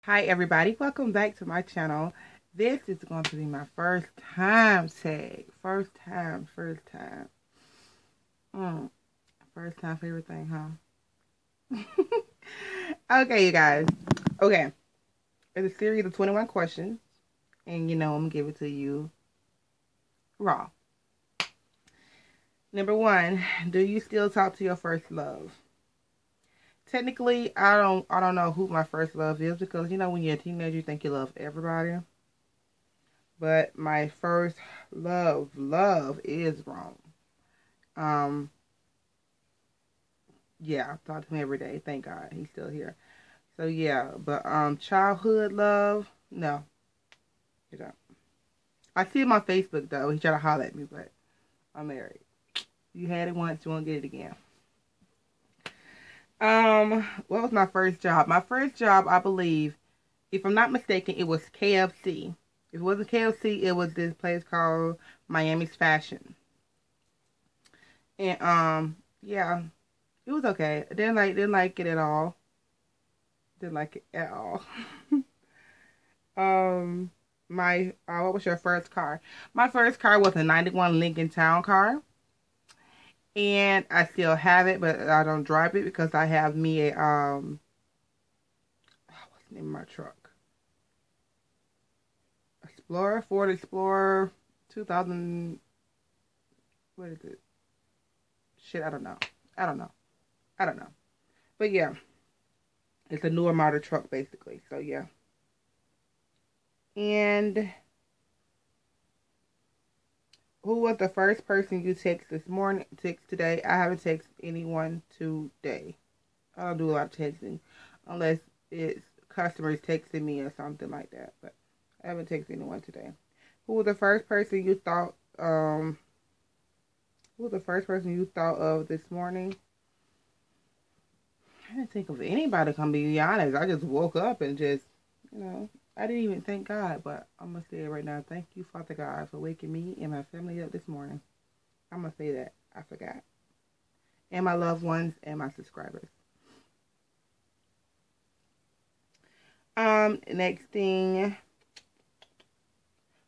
Hi everybody, welcome back to my channel. This is going to be my first time tag. First time. First time for everything, huh? Okay, you guys. Okay. It's a series of 21 questions. And I'm going to give it to you raw. Number 1, do you still talk to your first love? Technically, I don't know who my first love is because when you're a teenager you think you love everybody. But my first love is wrong. Yeah, I talk to him every day. Thank God he's still here. So yeah, but childhood love, no, you don't. I see him on Facebook though. He tried to holler at me, but I'm married. You had it once, you won't get it again. What was my first job? My first job, I believe, if I'm not mistaken, it was KFC. If it wasn't KFC, it was this place called Miami's Fashion. And yeah, it was okay. I didn't like it at all. Didn't like it at all. What was your first car? My first car was a 91 Lincoln Town Car. And I still have it, but I don't drive it because I have me a what's the name of my truck? Ford Explorer 2000. What is it? Shit, I don't know. But yeah, it's a newer model truck basically. So yeah. And who was the first person you text this morning? Text today? I haven't texted anyone today. I don't do a lot of texting unless it's customers texting me or something like that. But I haven't texted anyone today. Who was the first person you thought? Who was the first person you thought of this morning? I didn't think of anybody. To be honest, I just woke up and just, I didn't even thank God. But I'm gonna say it right now. Thank you, Father God, for waking me and my family up this morning. I'm gonna say that. I forgot. And my loved ones and my subscribers. Next thing.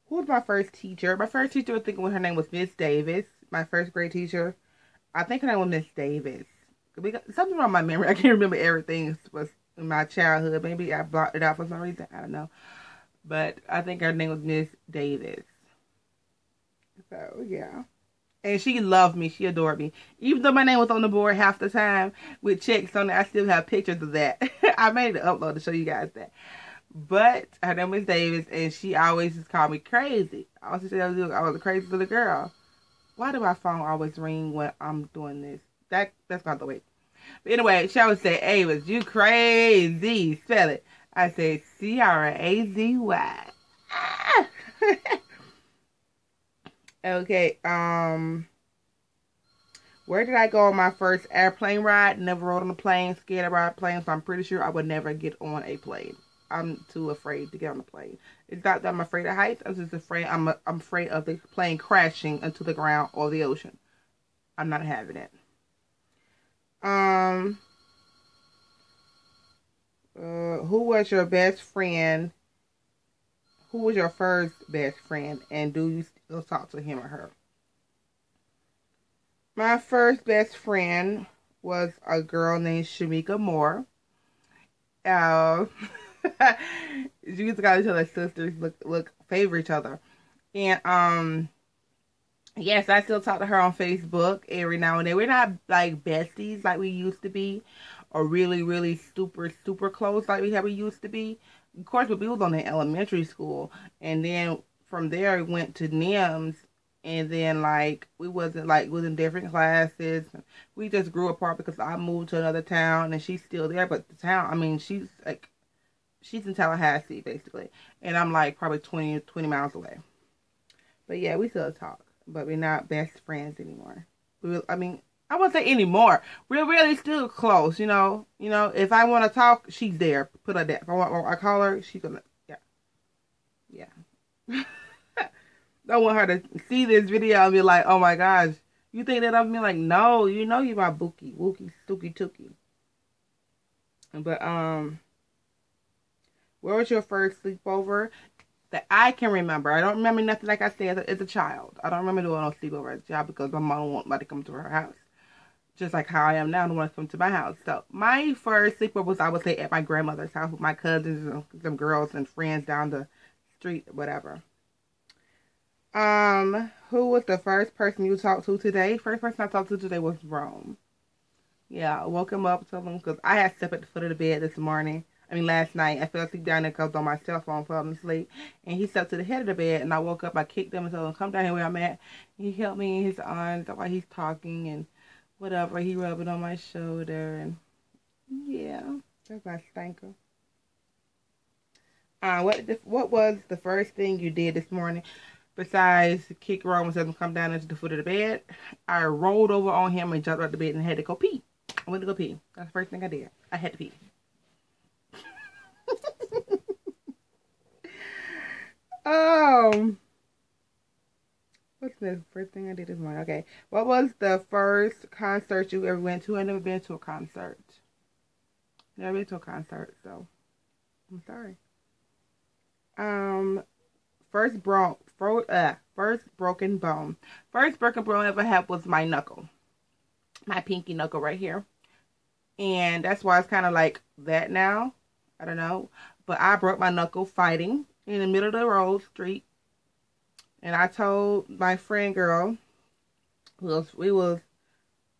Who was my first teacher? My first teacher, I think her name was Miss Davis. My first grade teacher. I think her name was Miss Davis. Something wrong with my memory. I can't remember everything was in my childhood. Maybe I blocked it out for some reason. I don't know. But I think her name was Miss Davis. So, yeah. And she loved me. She adored me. Even though my name was on the board half the time with checks on it, I still have pictures of that. I made an upload to show you guys that. But her name was Davis, and she always just called me crazy. I always said I was a crazy little girl. Why do my phone always ring when I'm doing this? That's not the way. But anyway, she always say, Avis, you crazy. Spell it. I say Crazy. Okay, where did I go on my first airplane ride? Never rode on a plane, scared to ride planes, so I'm pretty sure I would never get on a plane. I'm too afraid to get on a plane. It's not that I'm afraid of heights. I'm just afraid. I'm afraid of the plane crashing into the ground or the ocean. I'm not having it. Who was your best friend? Who was your first best friend, and do you still talk to him or her? My first best friend was a girl named Shamika Moore. You used to call each other sisters, look, favor each other. And yes, I still talk to her on Facebook every now and then. We're not like besties like we used to be, or really, really super close like we used to be. Of course, but we was on in elementary school, and then from there we went to NIMS, and then like we wasn't in different classes. We just grew apart because I moved to another town, and she's still there. But the town, I mean, she's in Tallahassee basically, and I'm like probably 20 miles away. But yeah, we still talk, but we're not best friends anymore. I wouldn't say anymore. We're really still close, if I want to talk, she's there. Put her there. If I call her, she's gonna, yeah. I want her to see this video and be like, oh my gosh, you think that I'm like, no, you're my bookie, wookie, stookie, tookie. But Where was your first sleepover? That I can remember. I don't remember nothing like I said as a child. I don't remember doing no sleepover as a child because my mom won't let me come to her house. Just like how I am now, I don't want to come to my house. So my first sleepover was, I would say, at my grandmother's house with my cousins and some girls and friends down the street, whatever. Who was the first person you talked to today? First person I talked to today was Rome. Yeah, I woke him up, told him, because I had slept at the foot of the bed this morning. Last night. I fell asleep down there because on my cell phone, falling asleep. And he slept to the head of the bed, and I woke up, I kicked him and told him, come down here where I'm at. He held me in his arms while he's talking and whatever. He rubbed it on my shoulder, and yeah, that's my stinker. What was the first thing you did this morning besides kick Rome and tell him come down into the foot of the bed? I rolled over on him and jumped out the bed and had to go pee. I went to go pee. That's the first thing I did. I had to pee. What's the first thing I did this morning? Okay. What was the first concert you ever went to? I never been to a concert. Never been to a concert, so I'm sorry. First broken bone. First broken bone I ever had was my knuckle. My pinky knuckle right here. And that's why it's kind of like that now. I don't know. But I broke my knuckle fighting in the middle of the road street. And I told my friend girl, we was,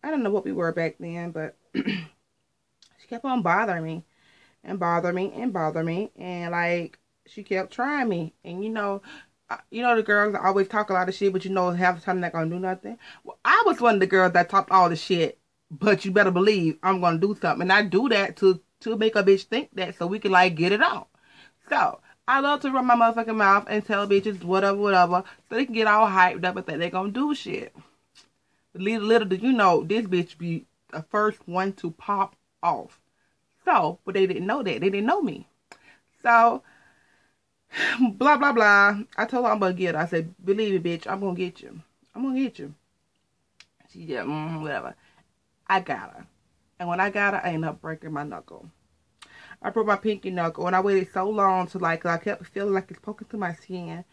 I don't know what we were back then, but she kept on bothering me and bothering me and bothering me. And like, she kept trying me. And you know the girls always talk a lot of shit, but half the time they're not going to do nothing. Well, I was one of the girls that talked all the shit, but you better believe I'm going to do something. And I do that to make a bitch think that so we can like get it out. So I love to run my motherfucking mouth and tell bitches whatever, so they can get all hyped up and think they're gonna do shit. But little did you know, this bitch be the first one to pop off. So, but they didn't know that. They didn't know me. So, blah, blah, blah. I told her I'm gonna get her. I said, believe me, bitch, I'm gonna get you. I'm gonna get you. She said, whatever. I got her. And when I got her, I ended up breaking my knuckle. I broke my pinky knuckle, and I waited so long to I kept feeling like it's poking through my skin.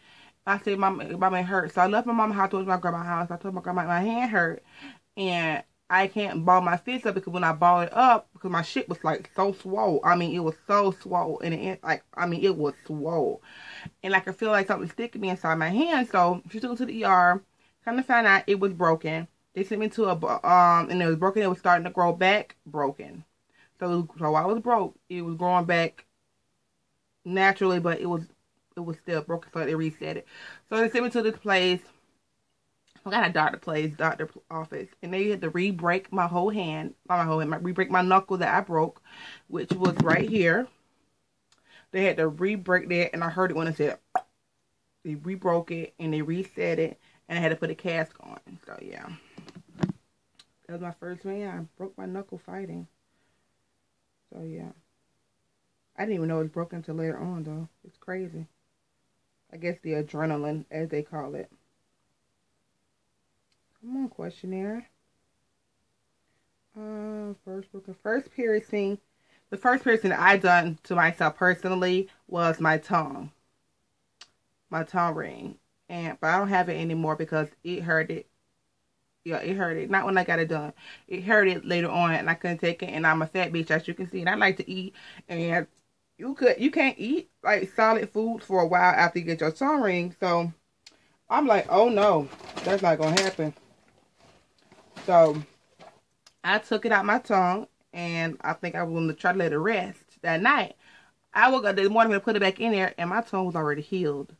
I said, Mama, it hurt. So I left my mama's house, told my grandma's house. I told my grandma my hand hurt, and I can't ball my fist up because when I ball it up, because my shit was like so swole. It was so swole, and it was swole, and I could feel like something sticking me inside my hand. So she took it to the ER. Kind of found out it was broken. They sent me to and it was broken. It was starting to grow back, broken. So I was broke. It was growing back naturally, but it was still broken, so they reset it. So they sent me to this place. I got a doctor office, and they had to re-break my whole hand, re-break my knuckle that I broke, which was right here. They had to re-break that, and I heard it when it said, they re-broke it, and they reset it, and I had to put a cast on. So yeah, that was my first one. I broke my knuckle fighting. So, yeah. I didn't even know it was broken until later on, though. It's crazy. I guess the adrenaline, as they call it. Come on, questionnaire. First piercing. The first piercing I done to myself personally was my tongue. My tongue ring. But I don't have it anymore because it hurted. Yeah, it hurted. Not when I got it done. It hurted later on, and I couldn't take it. And I'm a fat bitch, as you can see. And I like to eat. And you can't eat like solid foods for a while after you get your tongue ring. So I'm like, oh no, that's not gonna happen. So I took it out my tongue, and I think I was gonna try to let it rest that night. I woke up this morning and put it back in there, and my tongue was already healed.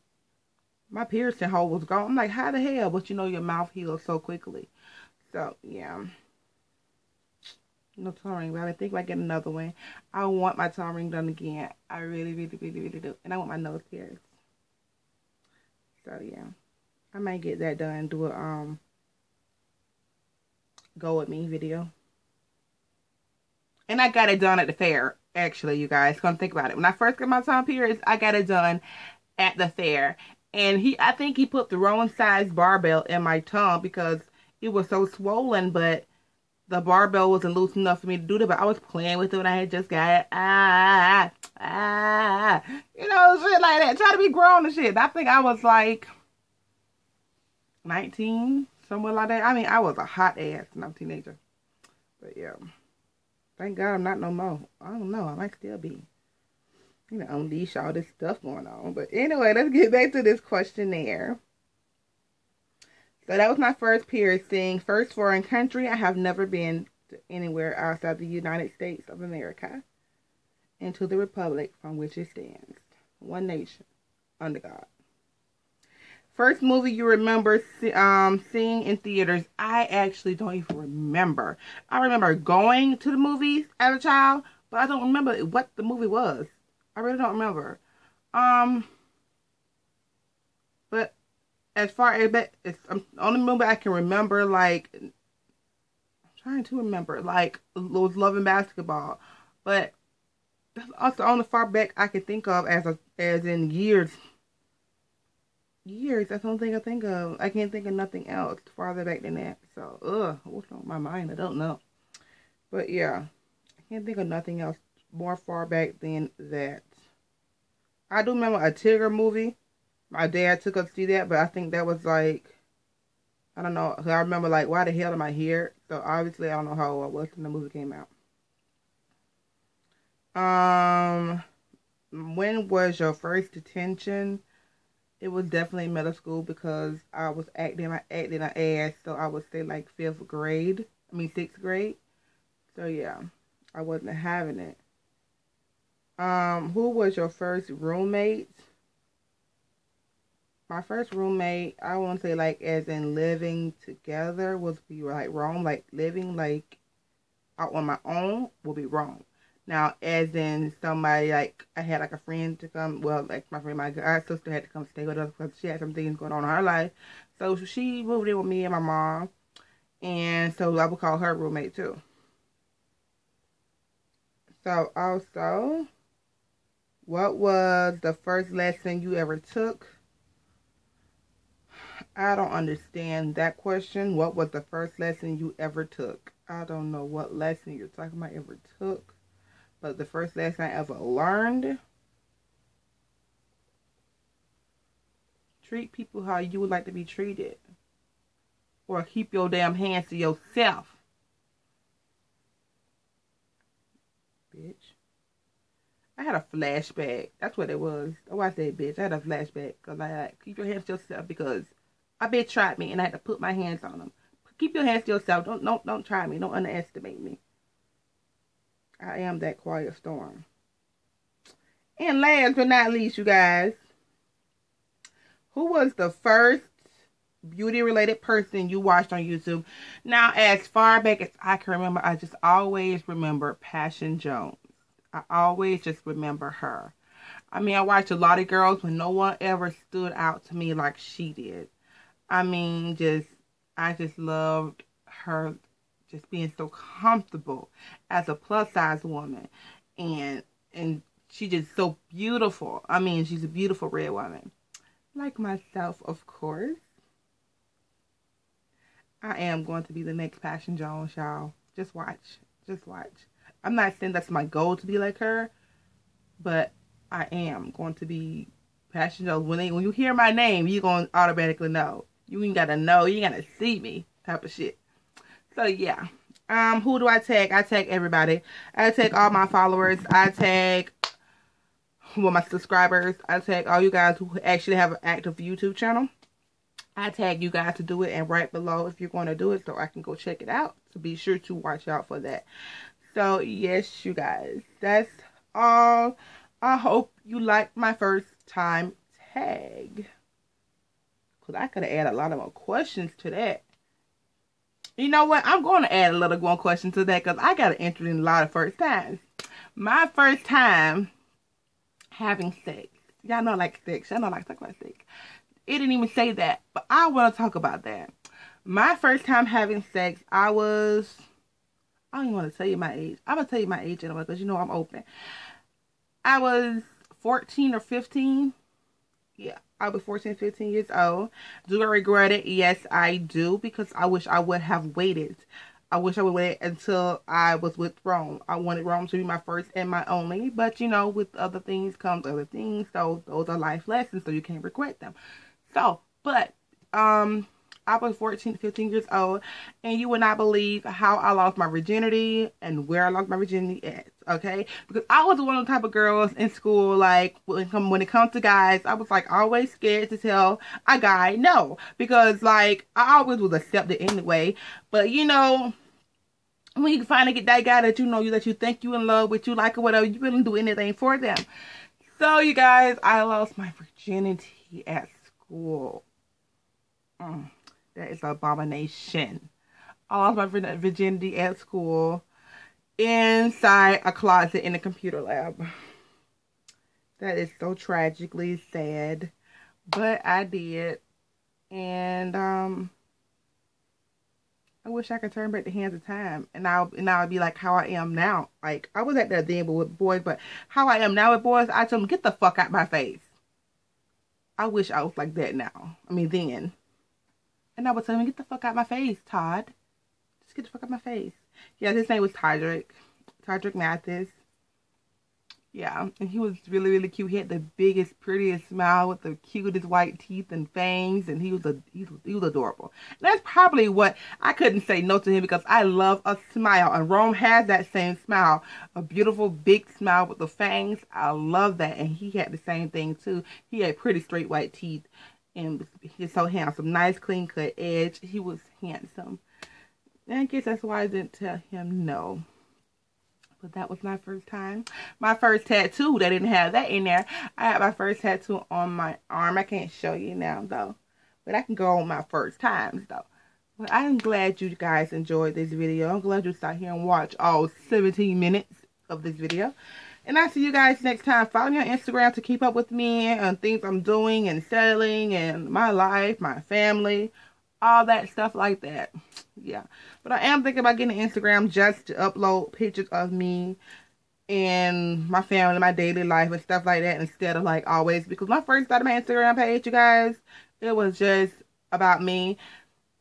My piercing hole was gone. I'm like, how the hell? But your mouth heals so quickly. So, yeah. No tongue ring, but I think about getting another one. I want my tongue ring done again. I really, really, really, really do. And I want my nose pierced. So, yeah. I might get that done and do a, go with me video. And I got it done at the fair, actually, you guys. Come think about it. When I first got my tongue pierced, I got it done at the fair. And I think he put the wrong size barbell in my tongue because it was so swollen, but the barbell wasn't loose enough for me to do that. But I was playing with it when I had just got it. little shit like that. Try to be grown and shit. I think I was like 19, somewhere like that. I mean, I was a hot ass when I was a teenager. But yeah. Thank God I'm not no more. I don't know. I might still be. You know, unleash all this stuff going on. But anyway, let's get back to this questionnaire. So that was my first piercing. First foreign country. I have never been to anywhere outside the United States of America. And to the republic from which it stands. One nation. Under God. First movie you remember seeing in theaters. I actually don't even remember. I remember going to the movies as a child. But I don't remember what the movie was. I really don't remember. But as far as it's the only movie I can remember, like, I'm trying to remember, like, was Love and Basketball. But that's also on the far back I can think of as in years. Years, that's the only thing I think of. I can't think of nothing else farther back than that. So, what's on my mind? I don't know. But yeah, I can't think of nothing else more far back than that. I do remember a Tigger movie. My dad took us to see that, but I think that was like, I don't know. I remember like, why the hell am I here? So obviously I don't know how old I was when the movie came out. When was your first detention? It was definitely middle school because I was acting my ass. So I would say like 6th grade. So yeah, I wasn't having it. Who was your first roommate? My first roommate, I won't say like as in living together would be like wrong. Like living like out on my own would be wrong. Now, as in somebody like I had like a friend to come. Well, like my friend, my sister had to come stay with us because she had some things going on in her life. So she moved in with me and my mom, and so I would call her roommate too. So also, what was the first lesson you ever took? I don't understand that question. What was the first lesson you ever took? I don't know what lesson you're talking about ever took. But the first lesson I ever learned. Treat people how you would like to be treated. Or keep your damn hands to yourself. Bitch. I had a flashback. That's what it was. Oh, I said bitch. I had a flashback. Because I like, keep your hands to yourself because a bitch tried me and I had to put my hands on them. Keep your hands to yourself. Don't try me. Don't underestimate me. I am that quiet storm. And last but not least, you guys. Who was the first beauty-related person you watched on YouTube? Now, as far back as I can remember, I just always remember Passion Jones. I always just remember her. I mean, I watched a lot of girls, but no one ever stood out to me like she did. I mean, I just loved her just being so comfortable as a plus-size woman. And she's just so beautiful. I mean, she's a beautiful red woman. Like myself, of course. I am going to be the next Passion Jones, y'all. Just watch. Just watch. I'm not saying that's my goal to be like her, but I am going to be Passion Jones. When you hear my name, you're going to automatically know. You ain't got to know. You ain't got to see me type of shit. So, yeah. Who do I tag? I tag everybody. I tag all my followers. I tag my subscribers. I tag all you guys who actually have an active YouTube channel. I tag you guys to do it, and right below if you're going to do it so I can go check it out. So be sure to watch out for that. So, yes, you guys. That's all. I hope you liked my first time tag. Because I could have added a lot of more questions to that. You know what? I'm going to add a little more question to that because I got an interest in a lot of first times. My first time having sex. Y'all know I like sex. Y'all know I like to talk about sex. It didn't even say that, but I want to talk about that. My first time having sex, I don't even want to tell you my age. I'm going to tell you my age anyway because you know I'm open. I was 14 or 15. Yeah, I was 14, 15 years old. Do I regret it? Yes, I do, because I wish I would have waited I wish I would wait until I was with Rome. I wanted Rome to be my first and my only, but you know, with other things comes other things. So those are life lessons, so you can't regret them. So, but I was 14 to 15 years old, and you would not believe how I lost my virginity and where I lost my virginity at, okay? Because I was one of the type of girls in school, like, when it comes to guys, I was, like, always scared to tell a guy no. Because, like, I always was accepted anyway. But, you know, when you finally get that guy that you know, that you think you in love with, you like or whatever, you wouldn't do anything for them. So, you guys, I lost my virginity at school. That is an abomination. I lost my virginity at school inside a closet in the computer lab. That is so tragically sad. But I did. And I wish I could turn back the hands of time. And I'll be like how I am now. Like, I was at that then with boys, but how I am now with boys, I tell them, get the fuck out my face. I wish I was like that now. I mean, then. And I would tell him, get the fuck out my face, Todd. Just get the fuck out my face. Yeah, his name was Todrick. Todrick Mathis. Yeah, and he was really, really cute. He had the biggest, prettiest smile with the cutest white teeth and fangs, and he was adorable. And that's probably what I couldn't say no to him, because I love a smile, and Rome has that same smile, a beautiful big smile with the fangs. I love that, and he had the same thing too. He had pretty straight white teeth. And he's so handsome. Nice, clean-cut edge. He was handsome. And I guess that's why I didn't tell him no. But that was my first time. My first tattoo, they didn't have that in there. I had my first tattoo on my arm. I can't show you now, though. But I can go on my first times, though. But I'm glad you guys enjoyed this video. I'm glad you sat here and watched all 17 minutes of this video. And I'll see you guys next time. Follow me on Instagram to keep up with me and things I'm doing and selling and my life, my family, all that stuff like that. Yeah. But I am thinking about getting an Instagram just to upload pictures of me and my family, my daily life and stuff like that, instead of like always. Because when I first started my Instagram page, you guys, it was just about me.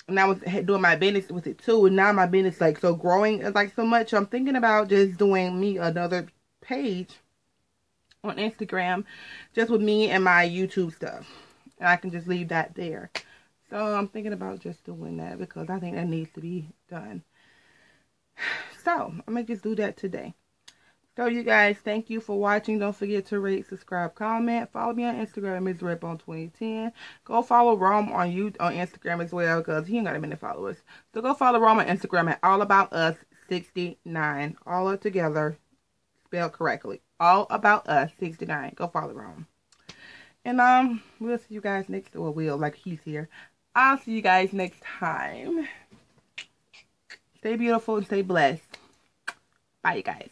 And I was doing my business with it too. And now my business like so growing like so much. I'm thinking about just doing me another page on Instagram just with me and my YouTube stuff, and I can just leave that there. So I'm thinking about just doing that because I think that needs to be done. So I'm gonna just do that today. So you guys, thank you for watching. Don't forget to rate, subscribe, comment. Follow me on Instagram, Ms. Redbone 2010. Go follow Rome on Instagram as well, because he ain't got that many followers. So go follow Rome on Instagram at All About Us 69. All are together, spelled correctly. All About Us 69. Go follow Rome. And we'll see you guys next, or we'll, like he's here. I'll see you guys next time. Stay beautiful and stay blessed. Bye, you guys.